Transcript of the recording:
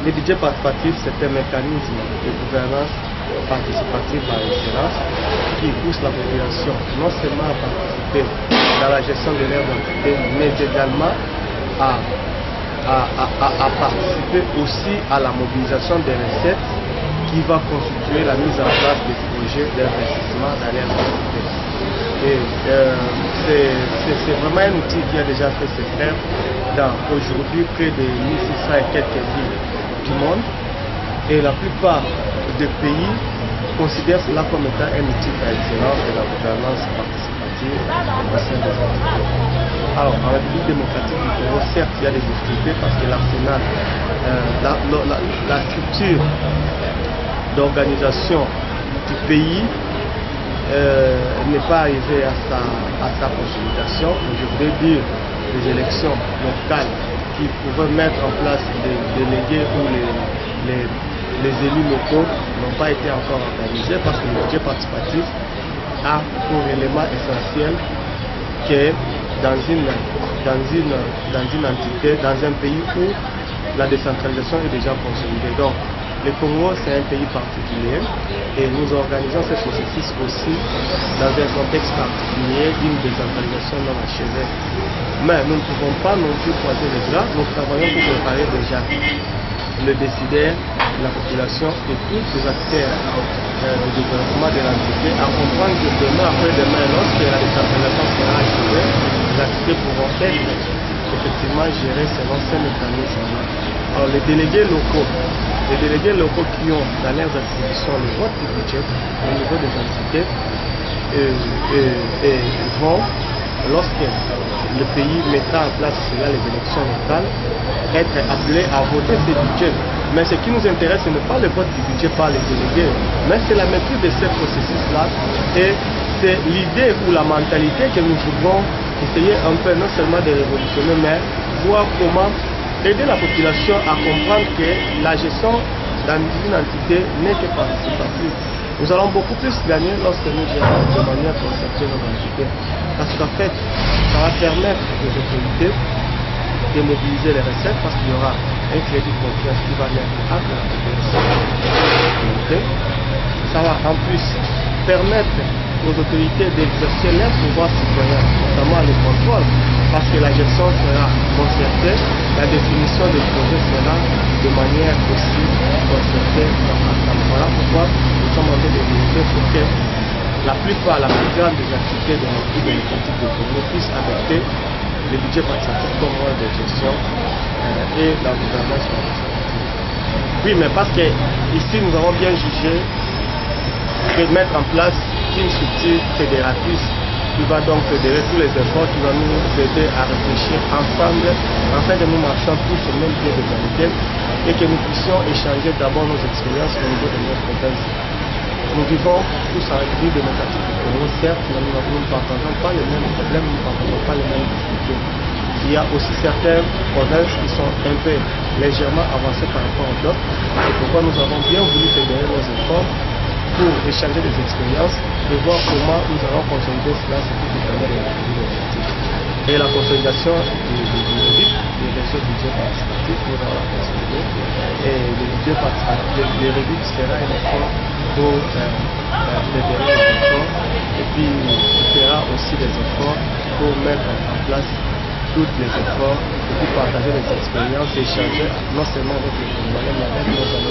Le budget participatif, c'est un mécanisme de gouvernance participative par excellence qui pousse la population non seulement à participer dans la gestion de leurs entités, mais également à participer aussi à la mobilisation des recettes qui va constituer la mise en place des projets d'investissement dans leurs entités. Et c'est vraiment un outil qui a déjà fait ses preuves dans aujourd'hui près de 1600 et quelques villes du monde. Et la plupart des pays considèrent cela comme étant un outil par excellence de la gouvernance participative au sein des entités. Alors, en République démocratique du Congo, certes, il y a des difficultés parce que l'arsenal, la structure d'organisation du pays n'est pas arrivée à sa consolidation. Je voudrais dire les élections locales qui pouvaient mettre en place des délégués ou les élus locaux n'ont pas été encore organisés parce que le budget participatif a pour élément essentiel que dans une entité, dans un pays où la décentralisation est déjà consolidée. Donc, le Congo, c'est un pays particulier et nous organisons ce processus aussi dans un contexte particulier d'une décentralisation non achevée. Mais nous ne pouvons pas non plus croiser les bras. Nous travaillons pour préparer déjà le décideur, la population et tous les acteurs du développement de l'entité à comprendre que demain, après-demain, lorsque la décentralisation sera achevée, les activités pourront être effectivement gérées selon ces mécanismes-là. Alors les délégués locaux qui ont dans leurs attributions le vote du budget au niveau des entités vont, lorsque le pays mettra en place cela, les élections locales, être appelés à voter ces budgets. Mais ce qui nous intéresse, ce n'est pas le vote du budget par les délégués, mais c'est la maîtrise de ce processus-là et c'est l'idée ou la mentalité que nous voulons essayer un peu non seulement de révolutionner, mais voir comment aider la population à comprendre que la gestion dans une entité n'est que participative. Nous allons beaucoup plus gagner lorsque nous gérons de manière concertée nos entités. Parce qu'en fait, ça va permettre aux autorités de mobiliser les recettes parce qu'il y aura un crédit de confiance qui va naître entre la population et ça va en plus permettre aux autorités d'exercer leur pouvoir citoyen, notamment le contrôle, parce que la gestion sera concertée, la définition des projets sera de manière aussi concertée ensemble. Voilà pourquoi nous sommes en train de militer pour que la plus grande des activités de notre pays démocratique de Congo puisse adopter le budget participatif comme mode de gestion et la gouvernance participative. Oui, mais parce que ici nous avons bien jugé de mettre en place une structure fédératrice qui va donc fédérer tous les efforts, qui va nous aider à réfléchir ensemble afin que nous marchions tous au même pied d'égalité et que nous puissions échanger d'abord nos expériences au niveau de notre province. Nous vivons tous en République démocratique du Congo, certes, mais nous ne partageons pas les mêmes problèmes, nous ne partageons pas les mêmes difficultés. Il y a aussi certaines provinces qui sont un peu légèrement avancées par rapport aux autres, et pourquoi nous avons bien voulu fédérer nos efforts pour échanger des expériences et voir comment nous allons consolider cela sur toute l'étendue de la République démocratique. Et la consolidation du réseau budget participatif, nous allons la consolider. Et le budget participatif, le REBIC sera un effort pour fédérer les efforts et puis il fera aussi des efforts pour mettre en place tous les efforts et puis partager les expériences et échanger non seulement avec les Congolais mais avec nos amis